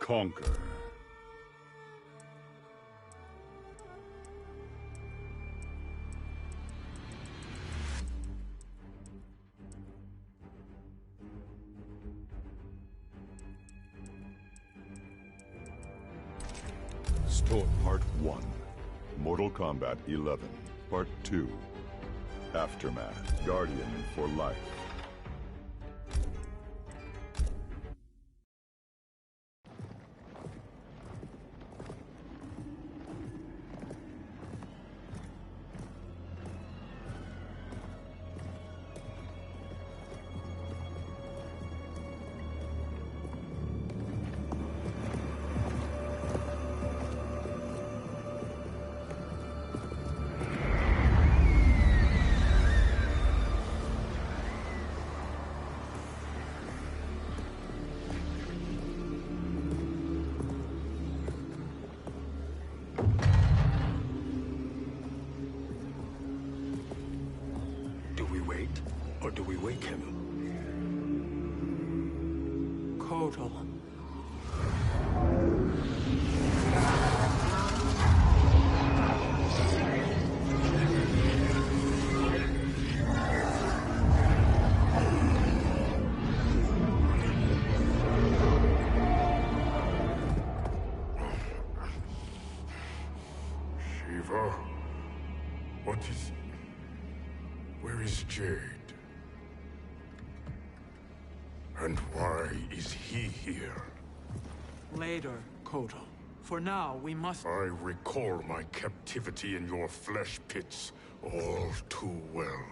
conquer. Story Part 1, Mortal Kombat 11, Part 2, Aftermath, Guardian for Life. Or do we wake him? Kotal. Shiva? What is... Where is Jade? And why is he here? Later, Kotal. For now, we must... I recall my captivity in your flesh pits all too well.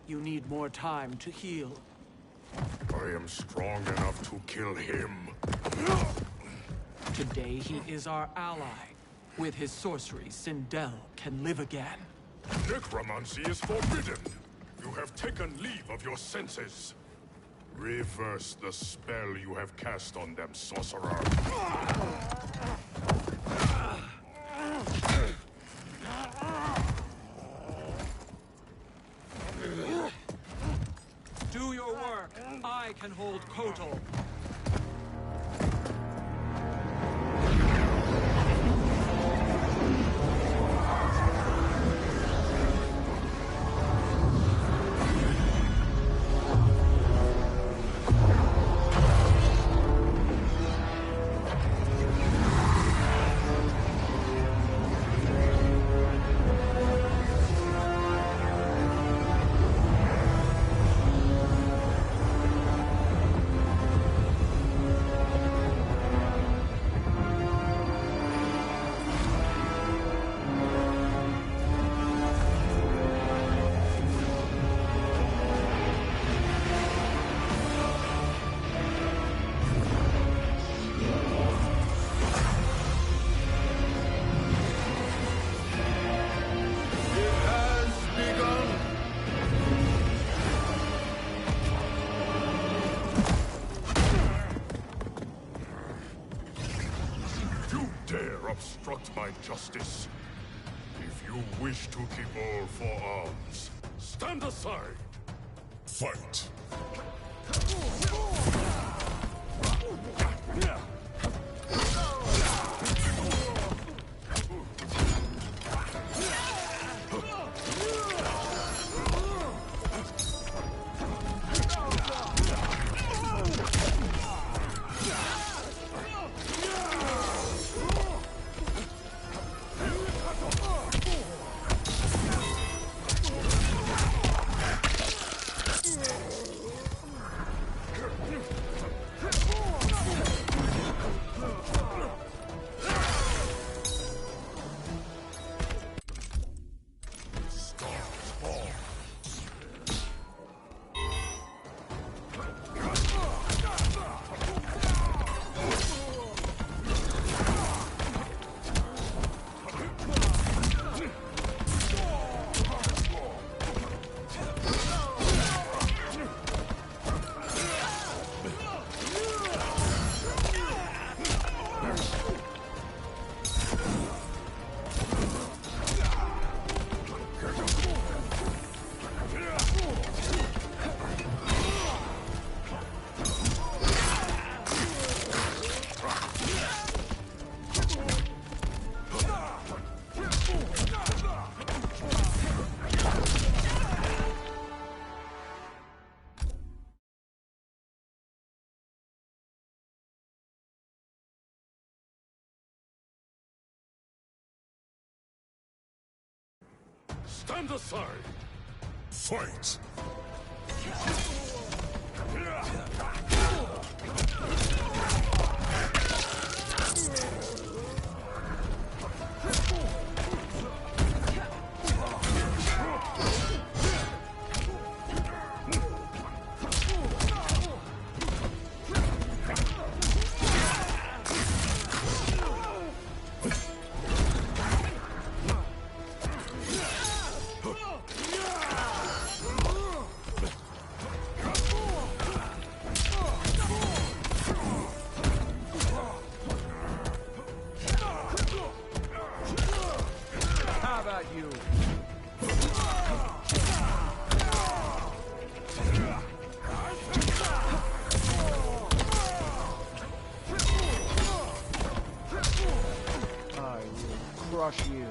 You need more time to heal. I am strong enough to kill him. Today, he is our ally. With his sorcery, Sindel can live again. Necromancy is forbidden. You have taken leave of your senses. Reverse the spell you have cast on them, sorcerer. Do your work. I can hold Kotal. Obstruct my justice. If you wish to keep all four arms, stand aside. Fight. Stand aside! Fight! How about you? I will crush you.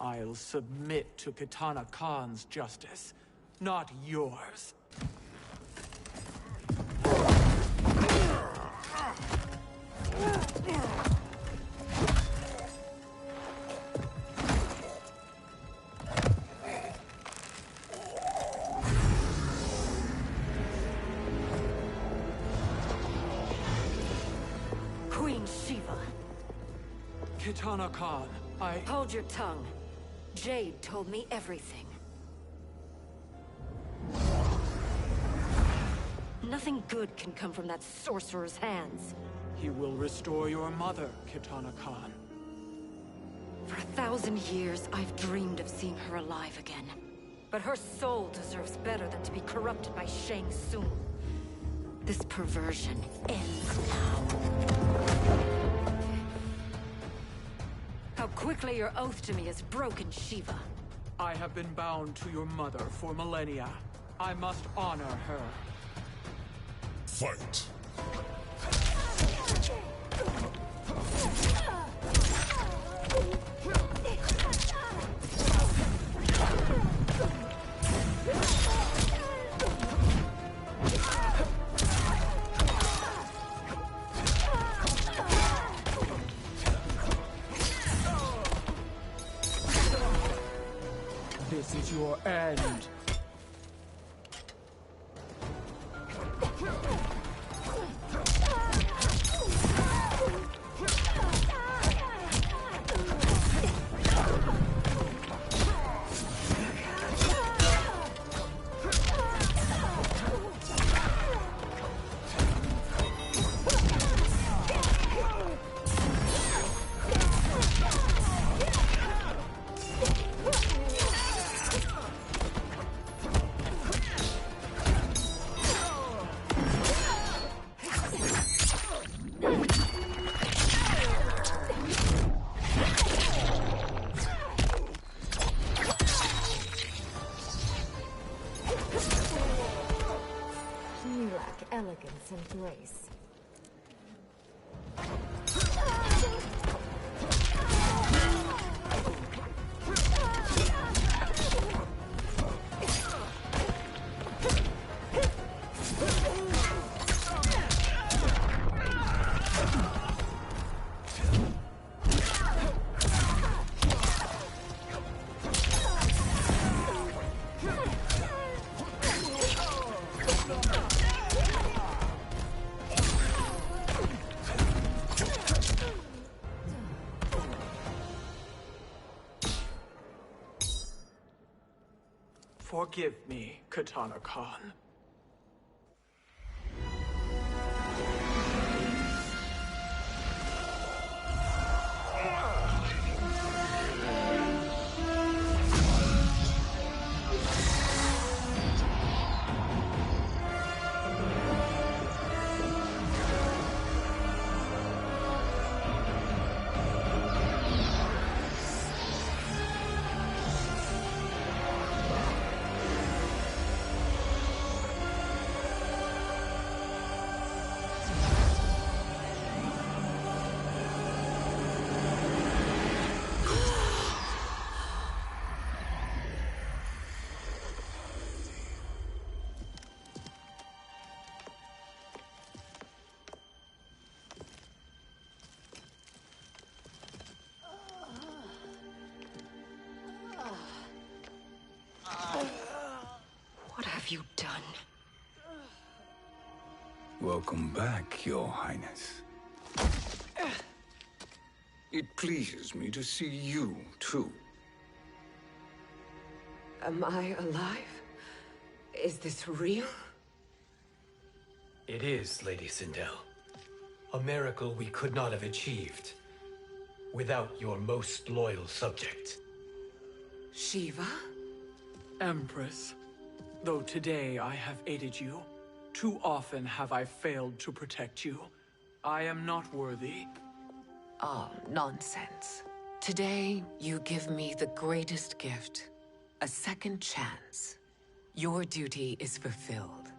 I'll submit to Kitana Khan's justice, not yours. Queen Shiva. Kitana Khan, Hold your tongue. Jade told me everything. Nothing good can come from that sorcerer's hands. He will restore your mother, Kitana Khan. For 1,000 years, I've dreamed of seeing her alive again. But her soul deserves better than to be corrupted by Shang Tsung. This perversion ends now. How quickly your oath to me is broken, Shiva. I have been bound to your mother for millennia. I must honor her. Fight! This is your end. You lack elegance and grace. Forgive me, Katana Khan. What have you done? Welcome back, Your Highness. It pleases me to see you, too. Am I alive? Is this real? It is, Lady Sindel. A miracle we could not have achieved without your most loyal subject. Shiva? Empress, though today I have aided you, too often have I failed to protect you. I am not worthy. Oh, nonsense. Today, you give me the greatest gift. A second chance. Your duty is fulfilled.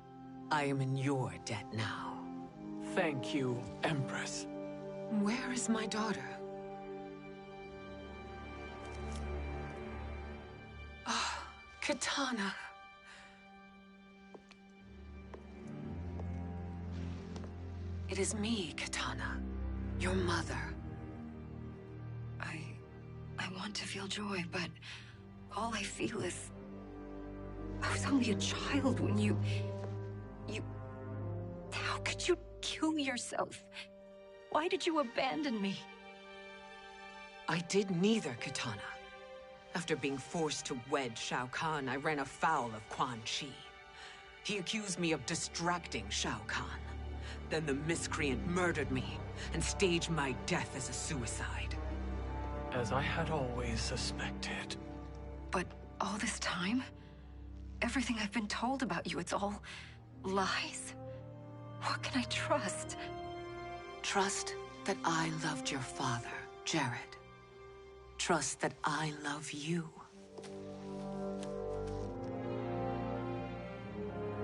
I am in your debt now. Thank you, Empress. Where is my daughter? Ah, Katana. It is me, Katana. Your mother. I want to feel joy, but all I feel is... I was only a child when you... How could you kill yourself? Why did you abandon me? I did neither, Katana. After being forced to wed Shao Kahn, I ran afoul of Quan Chi. He accused me of distracting Shao Kahn. Then the miscreant murdered me and staged my death as a suicide. As I had always suspected. But all this time? Everything I've been told about you, it's all lies? What can I trust? Trust that I loved your father, Jared. Trust that I love you.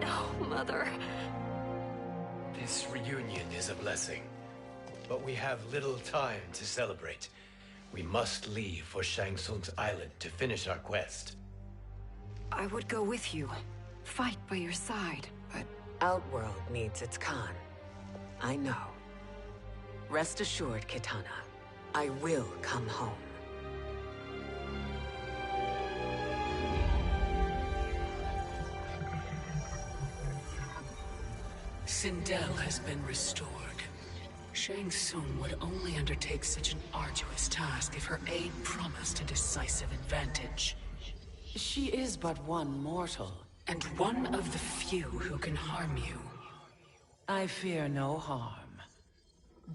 No, Mother. This reunion is a blessing, but we have little time to celebrate. We must leave for Shang Tsung's island to finish our quest. I would go with you. Fight by your side. But Outworld needs its Khan. I know. Rest assured, Katana. I will come home. Sindel has been restored. Shang Tsung would only undertake such an arduous task if her aid promised a decisive advantage. She is but one mortal, and one of the few who can harm you. I fear no harm.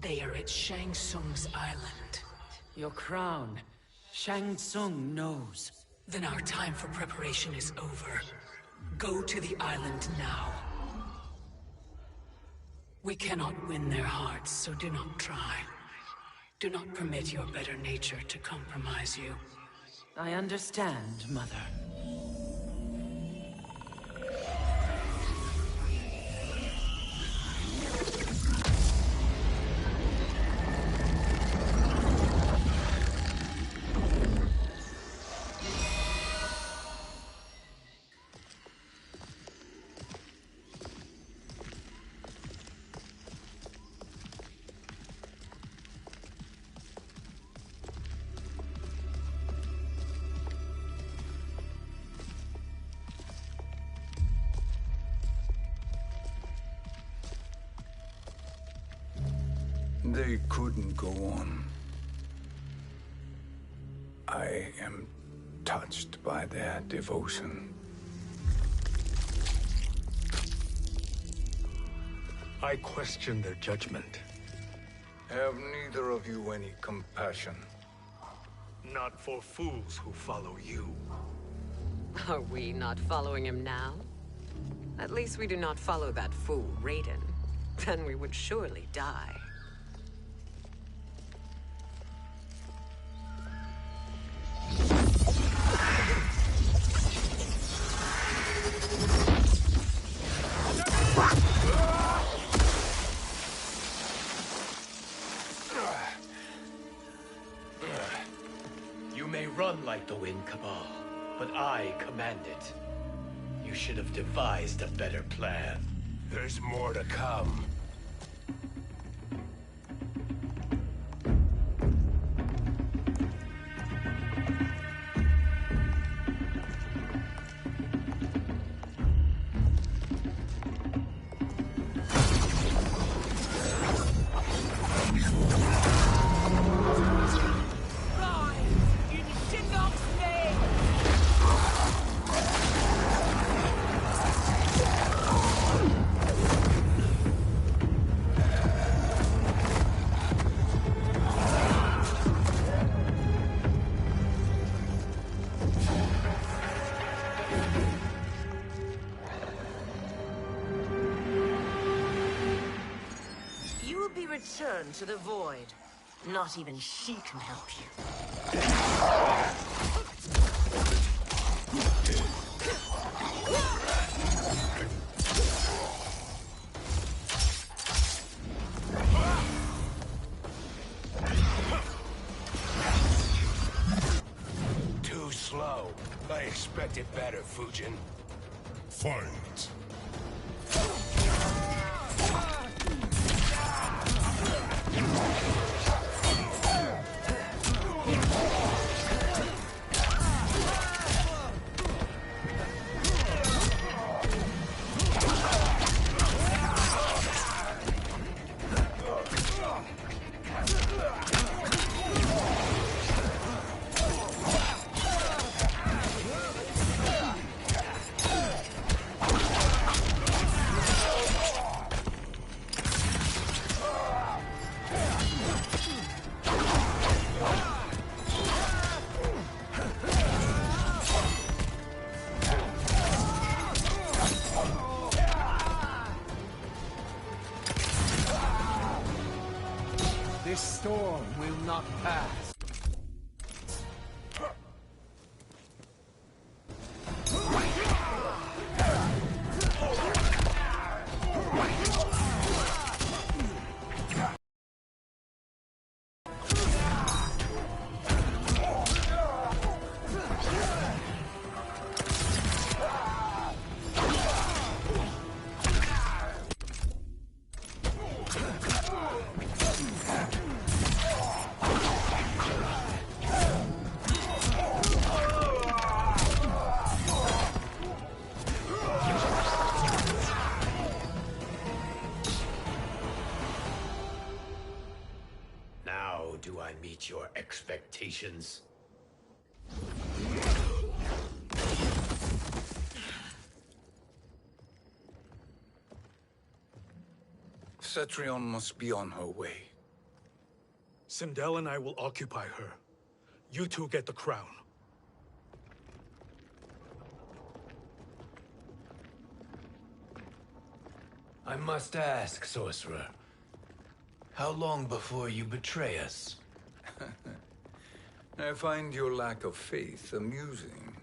They are at Shang Tsung's island. Your crown, Shang Tsung knows. Then our time for preparation is over. Go to the island now. We cannot win their hearts, so do not try. Do not permit your better nature to compromise you. I understand, Mother. They couldn't go on. I am touched by their devotion. I question their judgment. Have neither of you any compassion? Not for fools who follow you. Are we not following him now? At least we do not follow that fool, Raiden. Then we would surely die. You may run like the wind, Cabal, but I command it. You should have devised a better plan. There's more to come. Return to the void. Not even she can help you. Too slow. I expected better, Fujin. Fight. This storm will not pass. Do I meet your expectations? Cetrion must be on her way. Sindel and I will occupy her. You two get the crown. I must ask, sorcerer. How long before you betray us? I find your lack of faith amusing.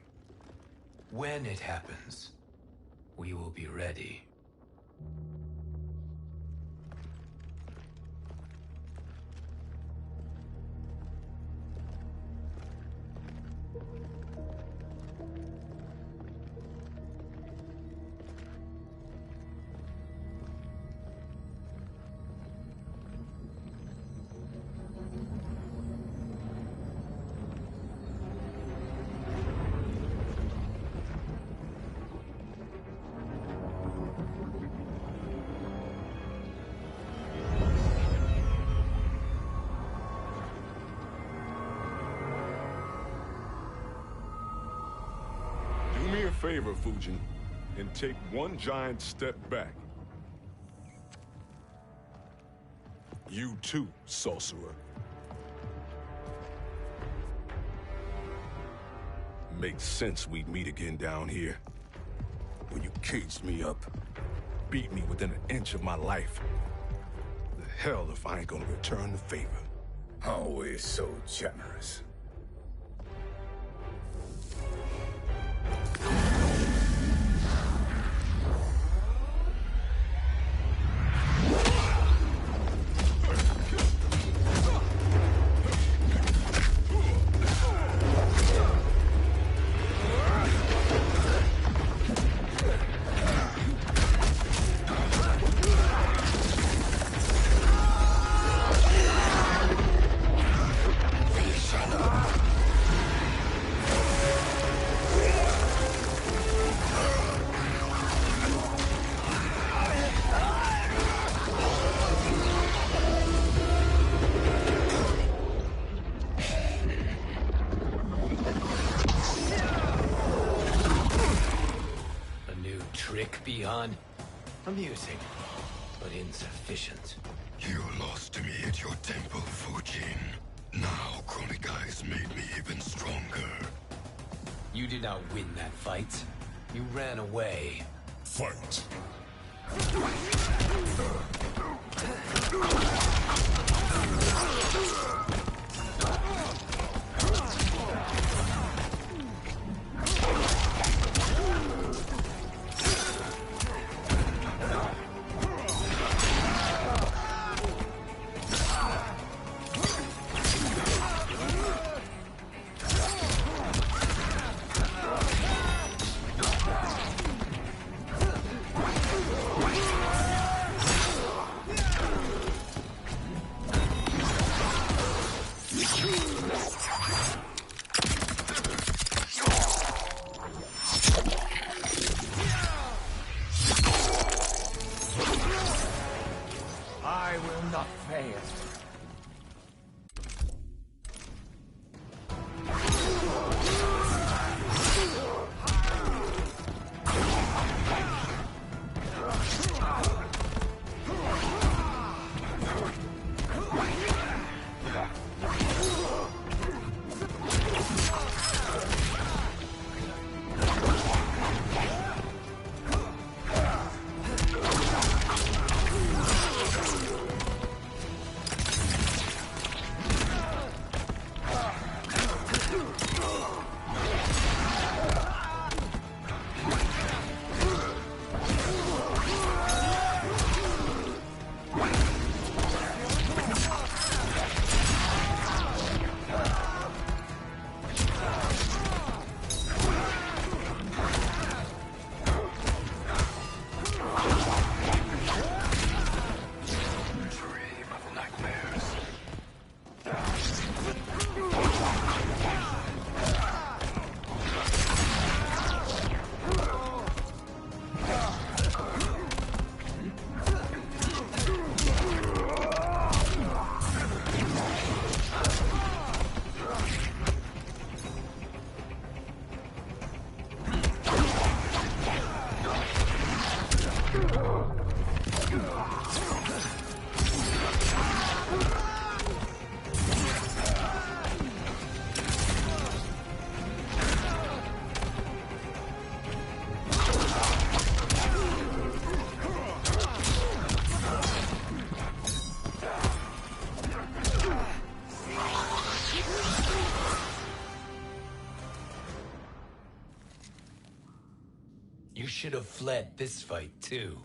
When it happens, we will be ready. Do me a favor, Fujin, and take one giant step back. You too, sorcerer. Makes sense we'd meet again down here. When you caged me up, beat me within an inch of my life. The hell if I ain't gonna return the favor. Always so generous. Amusing, but insufficient. You lost to me at your temple, Fujin. Now Chronic Eyes made me even stronger. You did not win that fight. You ran away. Fight! I will not fail. You should have fled this fight, too.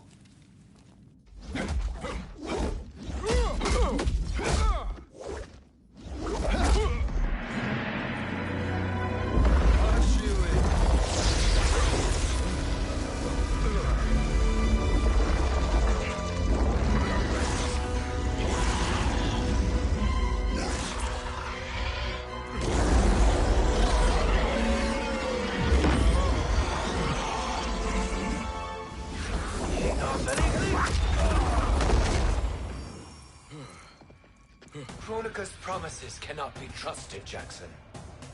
Kronika's promises cannot be trusted, Jackson.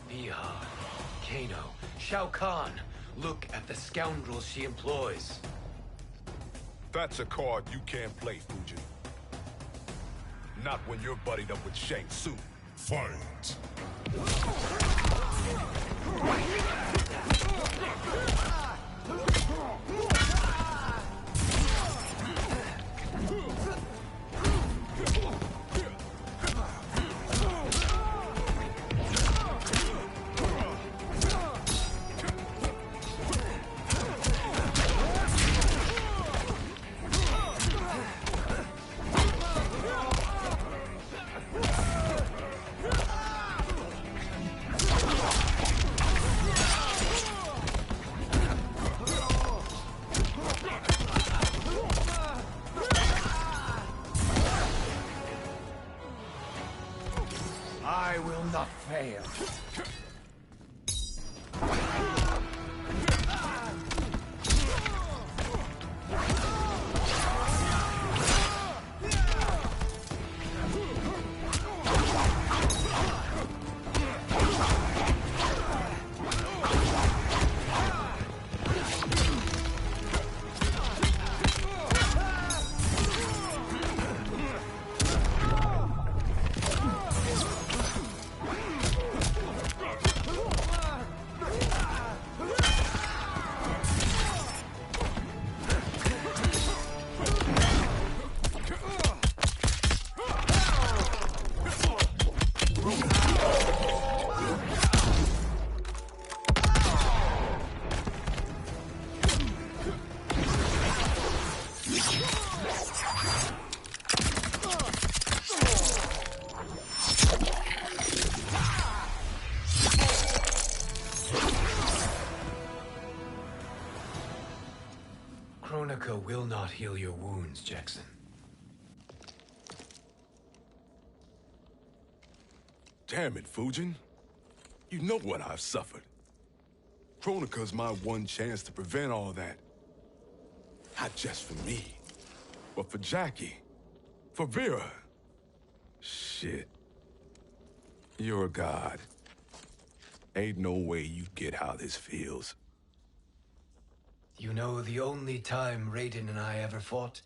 Biha, Kano, Shao Kahn. Look at the scoundrels she employs. That's a card you can't play, Fujin. Not when you're buddied up with Shang Tsung. Fight! I will not fail. Kronika will not heal your wounds, Jackson. Damn it, Fujin. You know what I've suffered. Kronika's my one chance to prevent all that. Not just for me, but for Jackie, for Vera. Shit. You're a god. Ain't no way you get how this feels. You know the only time Raiden and I ever fought?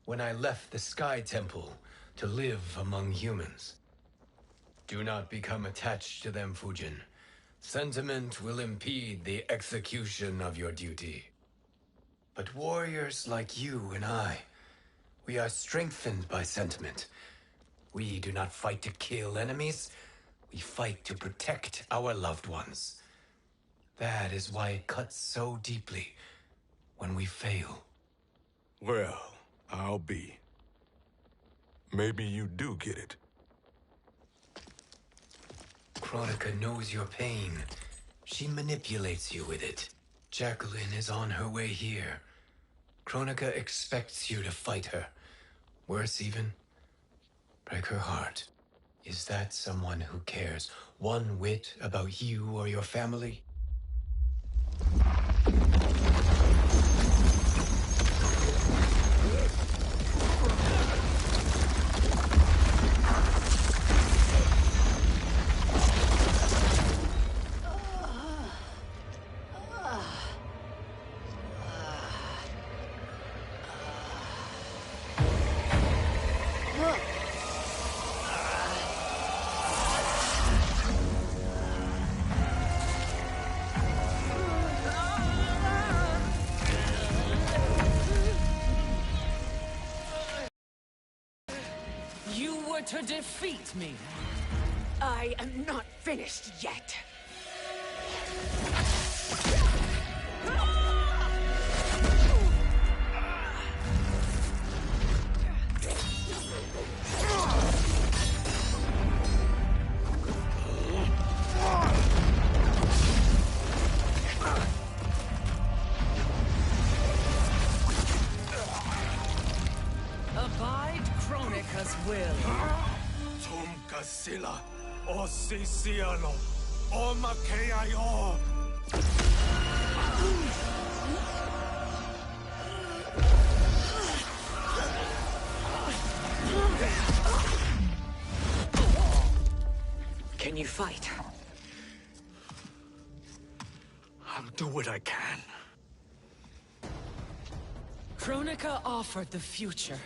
When I left the Sky Temple to live among humans. Do not become attached to them, Fujin. Sentiment will impede the execution of your duty. But warriors like you and I, we are strengthened by sentiment. We do not fight to kill enemies. We fight to protect our loved ones. That is why it cuts so deeply when we fail. Well, I'll be. Maybe you do get it. Kronika knows your pain. She manipulates you with it. Jacqueline is on her way here. Kronika expects you to fight her. Worse even, break her heart. Is that someone who cares one whit about you or your family? To defeat me. I am not finished yet. Abide Kronika's will. Sila, o Sisiano, o Makeayo. Can you fight? I'll do what I can. Kronika offered the future.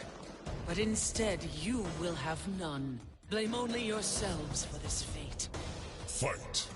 But instead, you will have none. Blame only yourselves for this fate. Fight!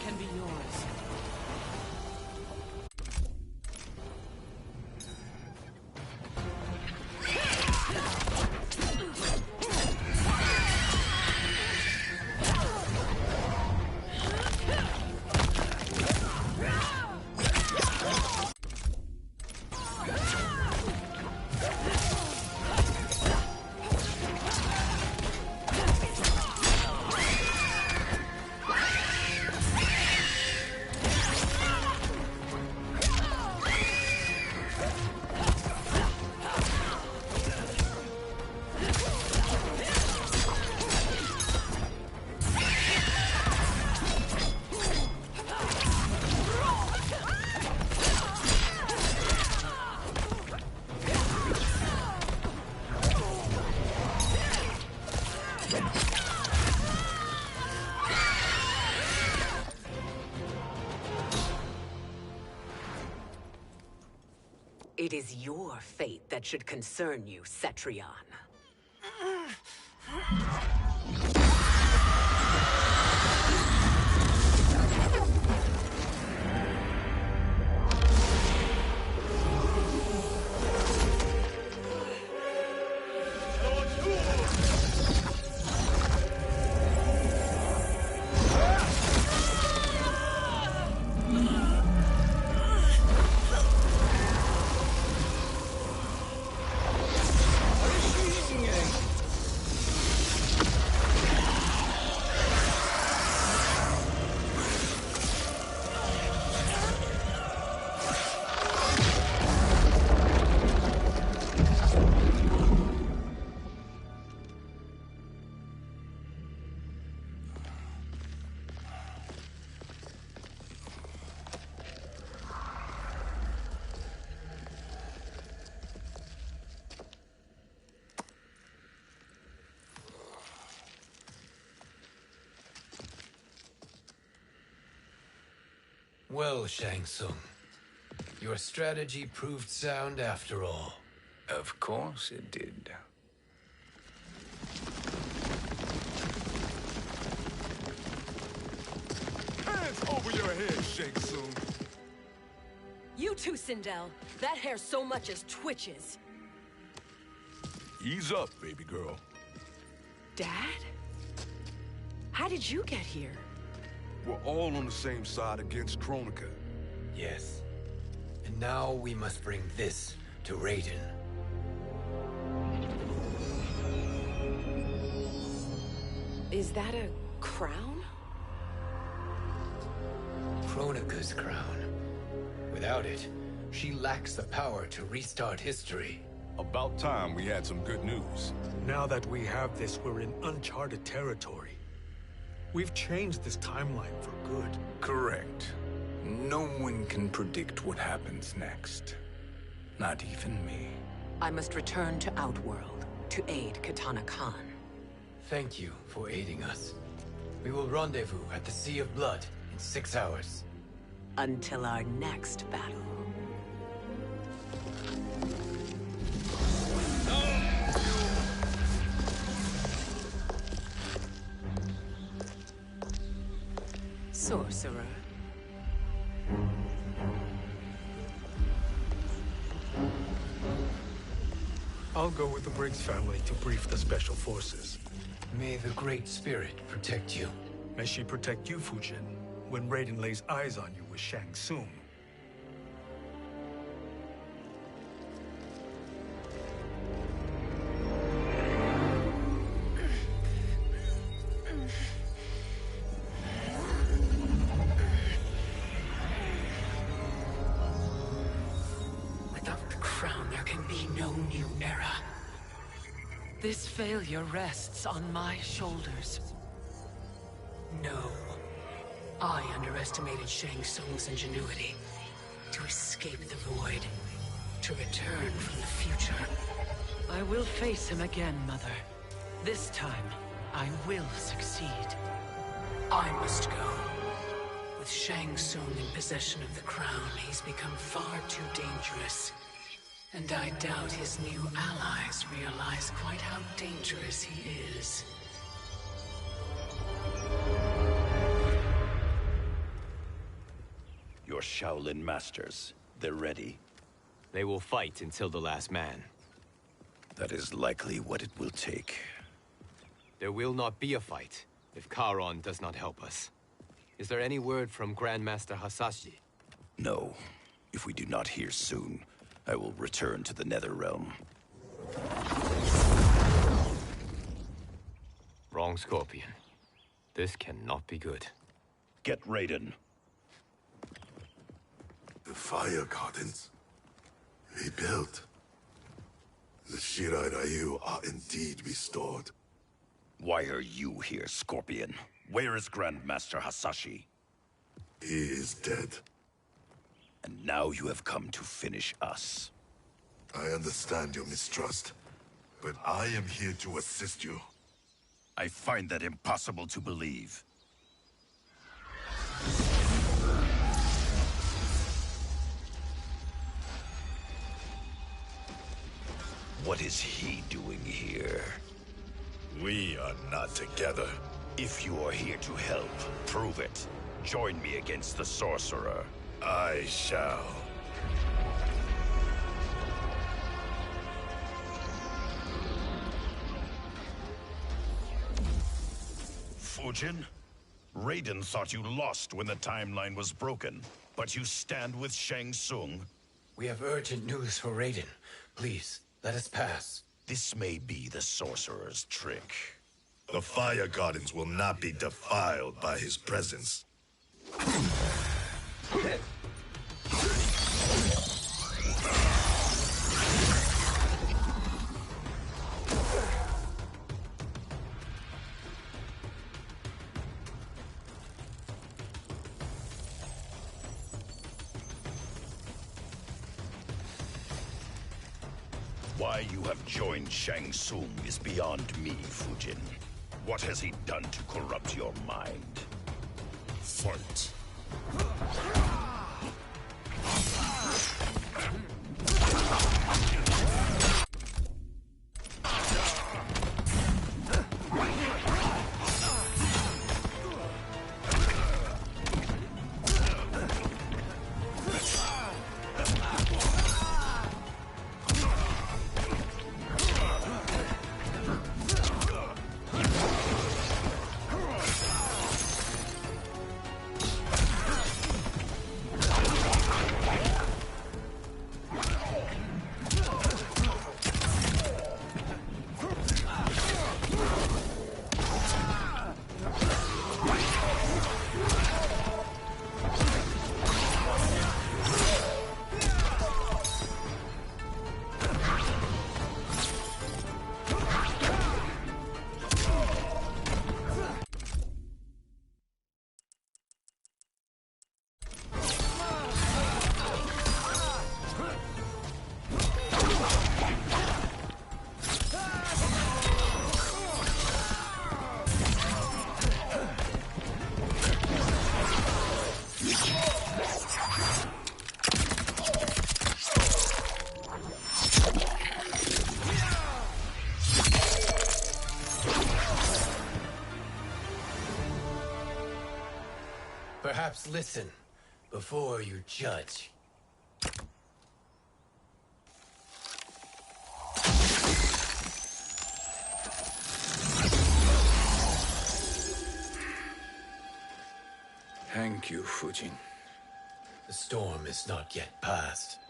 Can be yours. It is your fate that should concern you, Cetrion. Well, Shang Tsung, your strategy proved sound after all. Of course it did. Hands over your head, Shang Tsung. You too, Sindel. That hair so much as twitches. Ease up, baby girl. Dad? How did you get here? We're all on the same side against Kronika. Yes. And now we must bring this to Raiden. Is that a crown? Kronika's crown. Without it, she lacks the power to restart history. About time we had some good news. Now that we have this, we're in uncharted territory. We've changed this timeline for good. Correct. No one can predict what happens next. Not even me. I must return to Outworld to aid Kitana Khan. Thank you for aiding us. We will rendezvous at the Sea of Blood in 6 hours. Until our next battle. Sorcerer. I'll go with the Briggs family to brief the Special Forces. May the Great Spirit protect you. May she protect you, Fujin, when Raiden lays eyes on you with Shang Tsung. Without the crown, there can be no new era. This failure rests on my shoulders. No. I underestimated Shang Tsung's ingenuity. To escape the void. To return from the future. I will face him again, Mother. This time, I will succeed. I must go. With Shang Tsung in possession of the crown, he's become far too dangerous. And I doubt his new allies realize quite how dangerous he is. Your Shaolin masters, they're ready. They will fight until the last man. That is likely what it will take. There will not be a fight if Charon does not help us. Is there any word from Grandmaster Hasashi? No. If we do not hear soon, I will return to the Netherrealm. Wrong, Scorpion. This cannot be good. Get Raiden. The fire gardens. Rebuilt. The Shirai Ryu are indeed restored. Why are you here, Scorpion? Where is Grandmaster Hasashi? He is dead. And now you have come to finish us. I understand your mistrust, but I am here to assist you. I find that impossible to believe. What is he doing here? We are not together. If you are here to help, prove it. Join me against the sorcerer. I shall. Fujin? Raiden thought you lost when the timeline was broken, but you stand with Shang Tsung. We have urgent news for Raiden. Please, let us pass. This may be the sorcerer's trick. The fire gardens will not be defiled by his presence. Why you have joined Shang Tsung is beyond me, Fujin. What has he done to corrupt your mind? Fight. Perhaps listen before you judge. Thank you, Fujin. The storm is not yet past.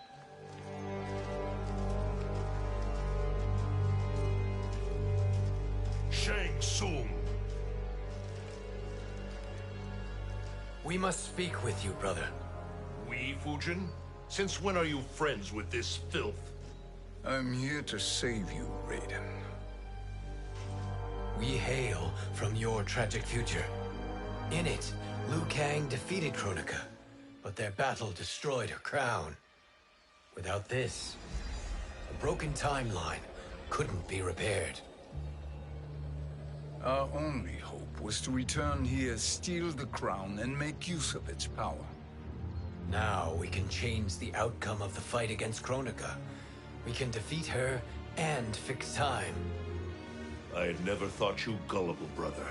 Shang Tsung! We must speak with you, brother. We, Fujin? Since when are you friends with this filth? I'm here to save you, Raiden. We hail from your tragic future. In it, Liu Kang defeated Kronika, but their battle destroyed her crown. Without this, a broken timeline couldn't be repaired. Our only hope was to return here, steal the crown, and make use of its power. Now we can change the outcome of the fight against Kronika. We can defeat her and fix time. I had never thought you gullible, brother.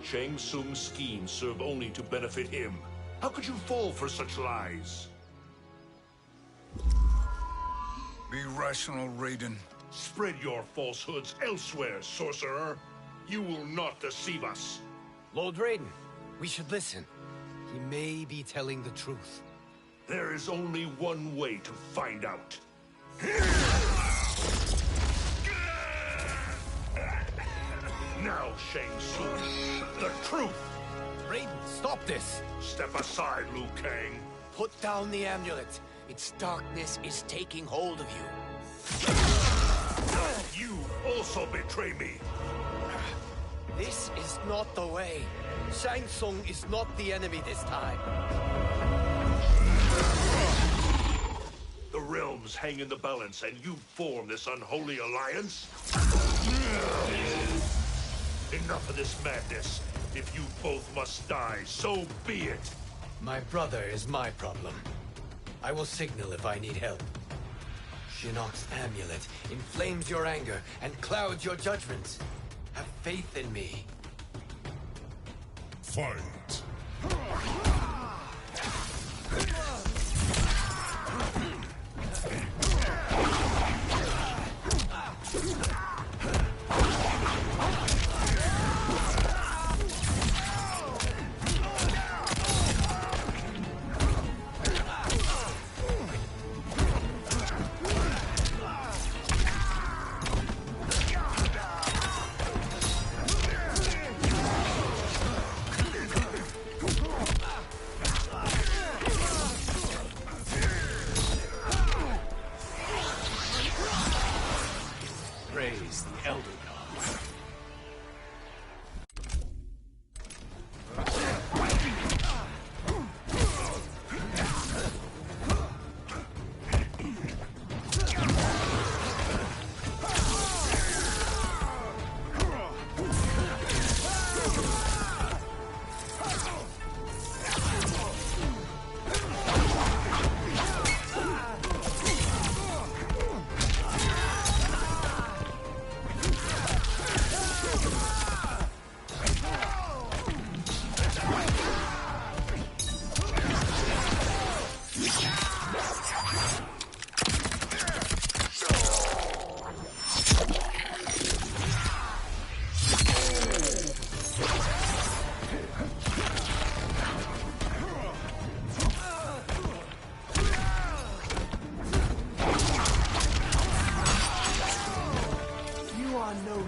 Shang Tsung's schemes serve only to benefit him. How could you fall for such lies? Be rational, Raiden. Spread your falsehoods elsewhere, sorcerer. You will not deceive us. Lord Raiden, we should listen. He may be telling the truth. There is only one way to find out. Now, Shang Tsung, the truth! Raiden, stop this! Step aside, Liu Kang. Put down the amulet. Its darkness is taking hold of you. You also betray me. This is not the way. Shang Tsung is not the enemy this time. The realms hang in the balance, and you form this unholy alliance? Enough of this madness. If you both must die, so be it. My brother is my problem. I will signal if I need help. Shinnok's amulet inflames your anger and clouds your judgment. Have faith in me. Fight. Praise the Elder God.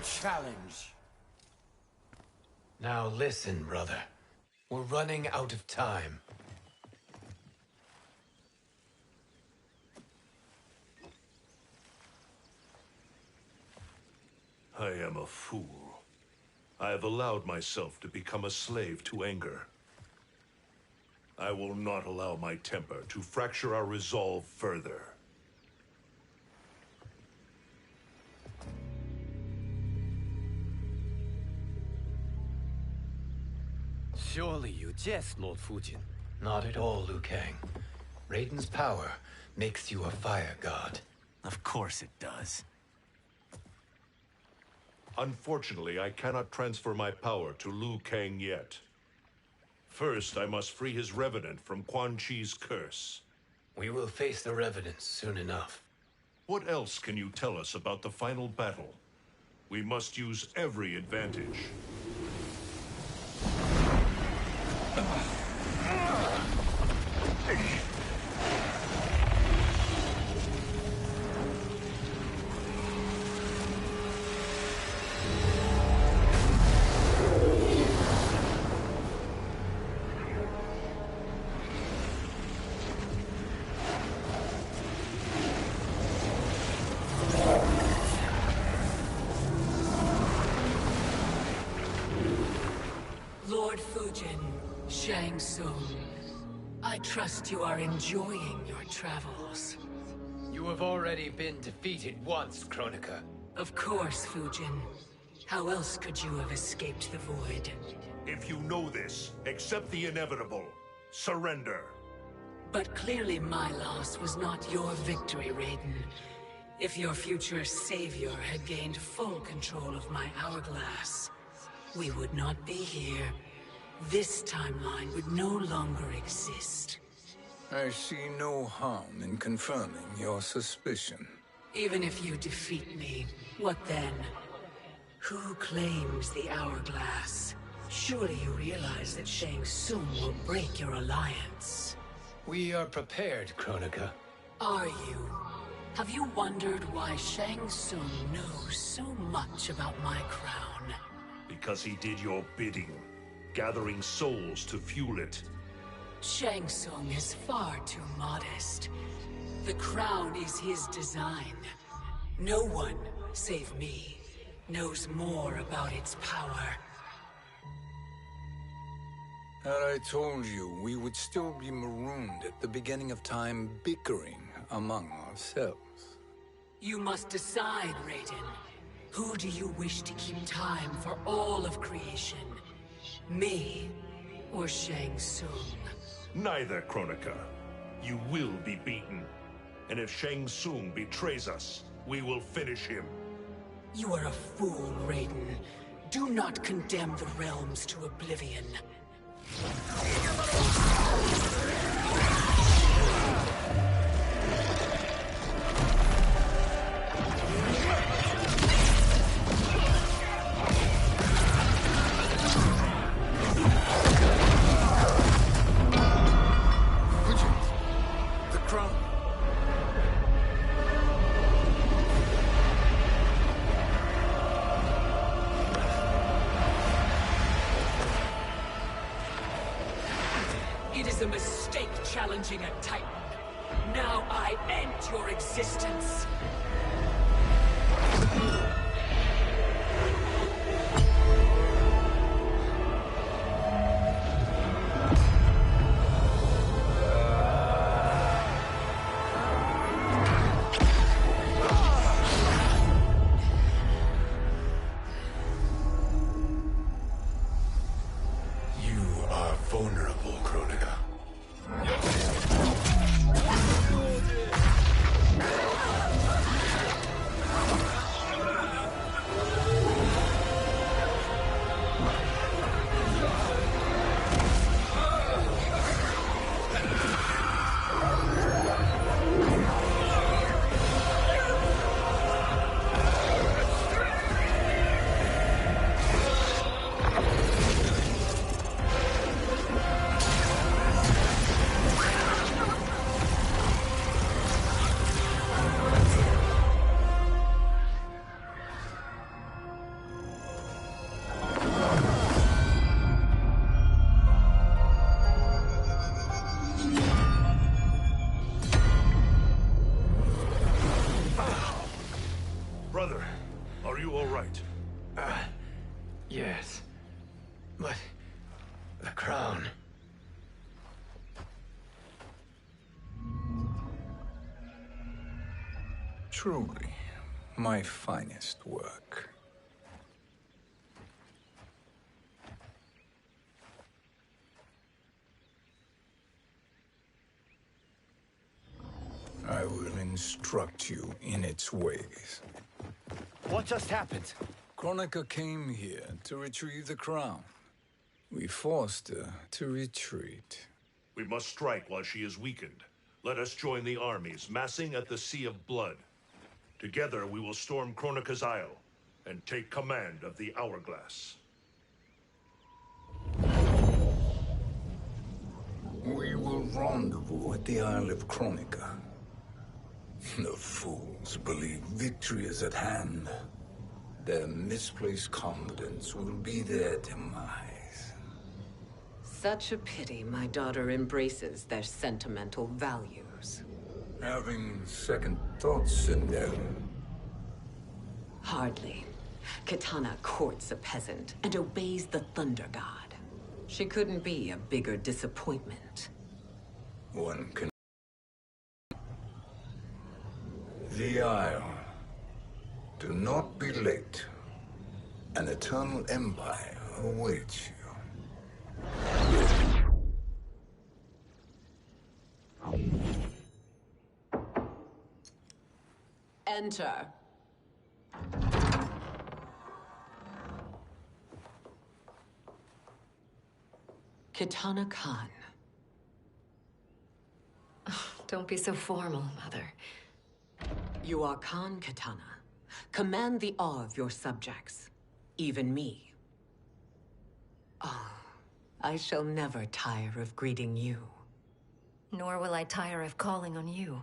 Challenge. Now listen, brother. We're running out of time. I am a fool. I have allowed myself to become a slave to anger. I will not allow my temper to fracture our resolve further. Surely you jest, Lord Fujin. Not at all, Liu Kang. Raiden's power makes you a fire god. Of course it does. Unfortunately, I cannot transfer my power to Liu Kang yet. First, I must free his revenant from Quan Chi's curse. We will face the revenants soon enough. What else can you tell us about the final battle? We must use every advantage. Lord Fujin, Shang Tsung, I trust you are enjoying your travels. You have already been defeated once, Kronika. Of course, Fujin. How else could you have escaped the void? If you know this, accept the inevitable. Surrender. But clearly my loss was not your victory, Raiden. If your future savior had gained full control of my hourglass, we would not be here. This timeline would no longer exist. I see no harm in confirming your suspicion. Even if you defeat me, what then? Who claims the hourglass? Surely you realize that Shang Tsung will break your alliance. We are prepared, Kronika. Are you? Have you wondered why Shang Tsung knows so much about my crown? Because he did your bidding, gathering souls to fuel it. Shang Tsung is far too modest. The crown is his design. No one, save me, knows more about its power. Had I told you, we would still be marooned at the beginning of time, bickering among ourselves. You must decide, Raiden. Who do you wish to keep time for all of creation? Me or Shang Tsung? Neither, Kronika. You will be beaten. And if Shang Tsung betrays us, we will finish him. You are a fool, Raiden. Do not condemn the realms to oblivion. The crown. It is a mistake challenging a Titan. Now I end your existence. You are vulnerable, Kronika. Brother, are you all right? Yes. But... the crown... Truly, my finest work. I will instruct you in its ways. What just happened? Kronika came here to retrieve the crown. We forced her to retreat. We must strike while she is weakened. Let us join the armies, massing at the Sea of Blood. Together we will storm Kronika's Isle and take command of the Hourglass. We will rendezvous at the Isle of Kronika. The fools believe victory is at hand. Their misplaced confidence will be their demise. Such a pity my daughter embraces their sentimental values. Having second thoughts, Sindel? Hardly. Kitana courts a peasant and obeys the Thunder God. She couldn't be a bigger disappointment. One can... The Isle. Do not be late. An eternal empire awaits you. Enter. Kitana Khan. Don't be so formal, Mother. You are Khan Kitana. Command the awe of your subjects. Even me. Oh, I shall never tire of greeting you. Nor will I tire of calling on you.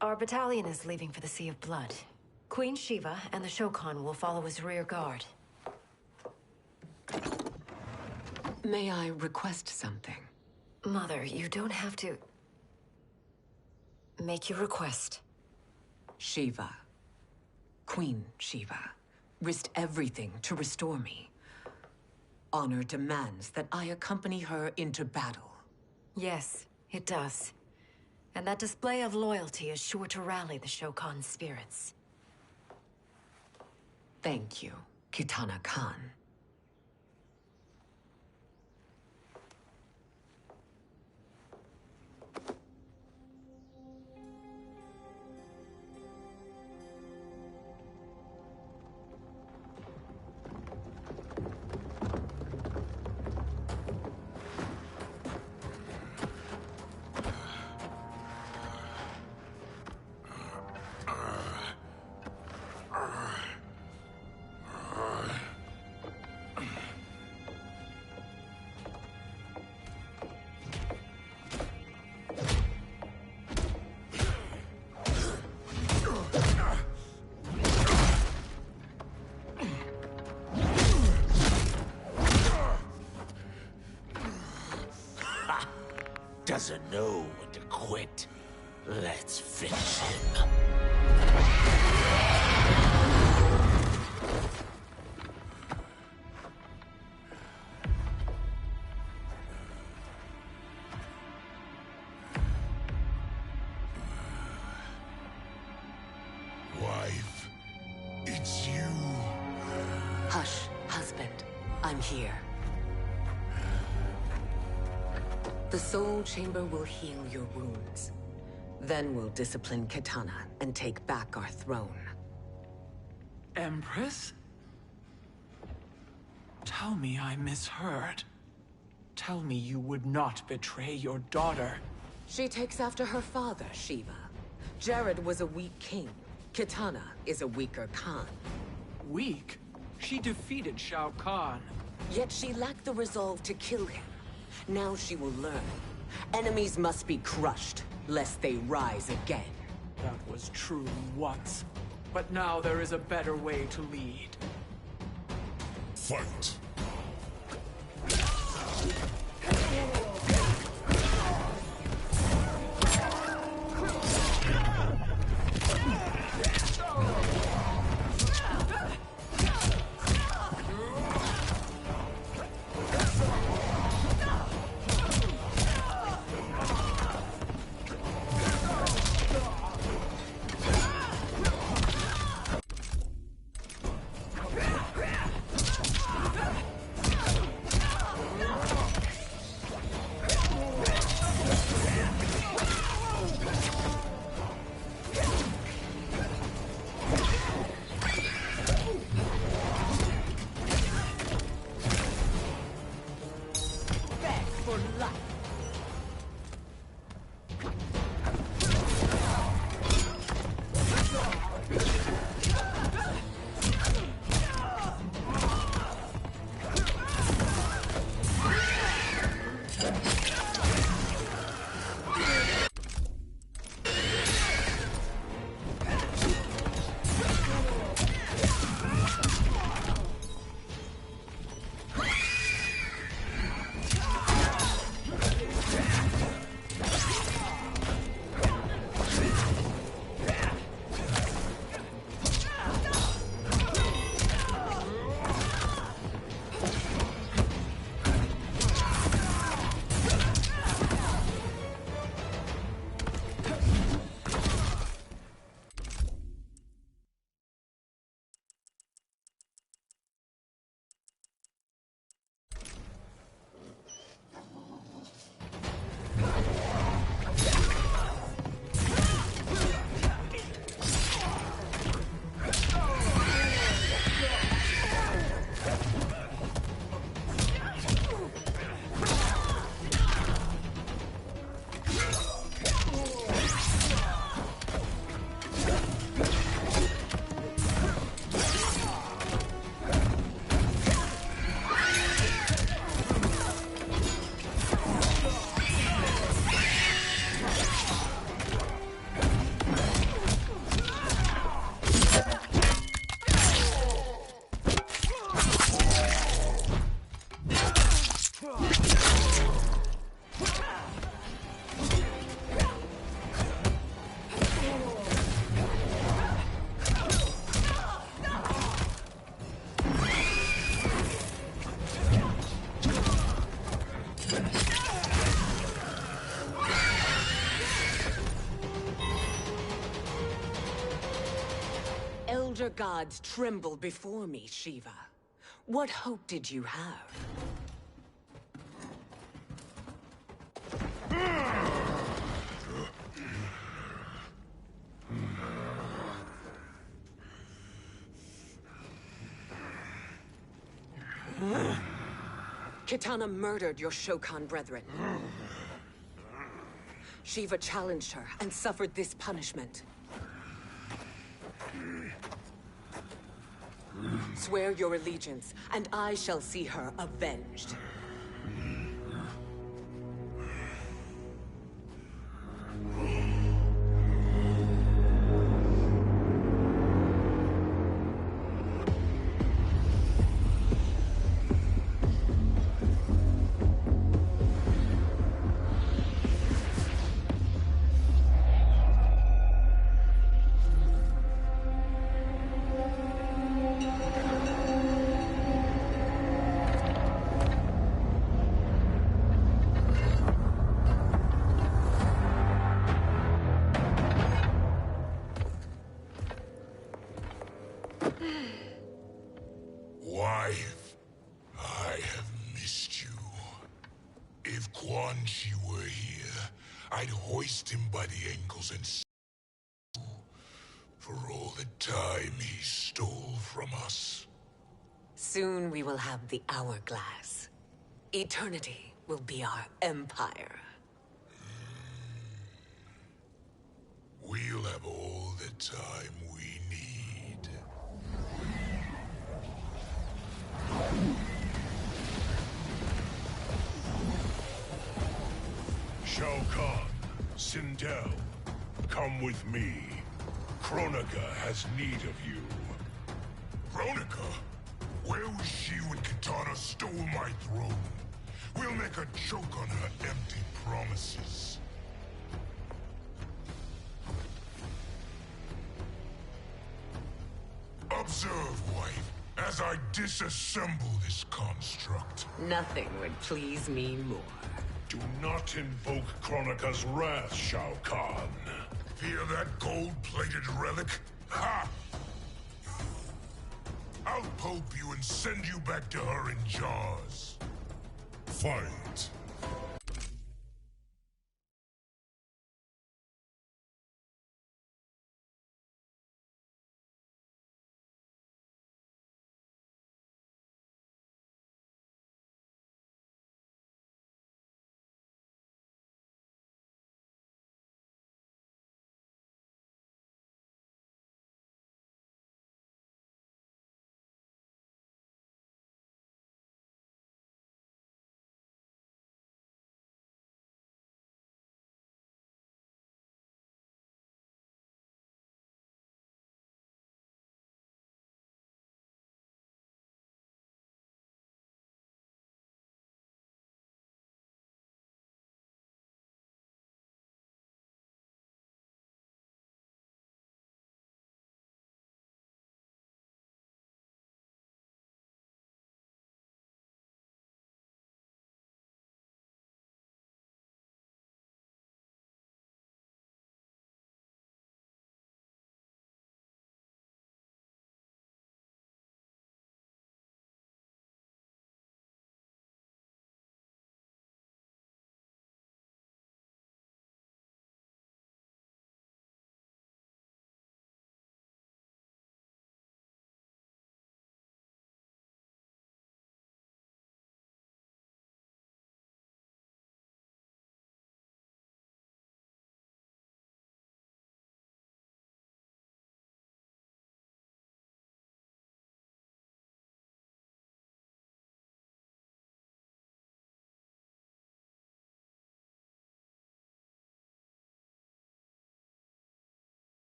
Our battalion is leaving for the Sea of Blood. Queen Shiva and the Shokan will follow as rear guard. May I request something? Mother, you don't have to... make your request. Shiva. Queen Shiva. Risked everything to restore me. Honor demands that I accompany her into battle. Yes, it does. And that display of loyalty is sure to rally the Shokan's spirits. Thank you, Kitana Khan. Doesn't know when to quit. Let's finish him. Wife, it's you. Hush, husband. I'm here. The Soul Chamber will heal your wounds. Then we'll discipline Kitana and take back our throne. Empress? Tell me I misheard. Tell me you would not betray your daughter. She takes after her father, Shiva. Jared was a weak king. Kitana is a weaker Khan. Weak? She defeated Shao Kahn. Yet she lacked the resolve to kill him. Now she will learn. Enemies must be crushed, lest they rise again. That was true once. But now there is a better way to lead. Fight! elder gods tremble before me, Shiva. What hope did you have? Kitana murdered your Shokan brethren. Shiva challenged her and suffered this punishment. Swear your allegiance, and I shall see her avenged. Wife, I have missed you. If Quan Chi were here, I'd hoist him by the ankles and for all the time he stole from us. Soon we will have the hourglass. Eternity will be our empire. We'll have all the time we need. Shao Kahn, Sindel, come with me. Kronika has need of you. Kronika? Where was she when Kitana stole my throne? We'll make a joke on her empty promises. Observe, wife, as I disassemble this construct. Nothing would please me more. Do not invoke Kronika's wrath, Shao Kahn. Fear that gold-plated relic? Ha! I'll pulp you and send you back to her in jars. Fight.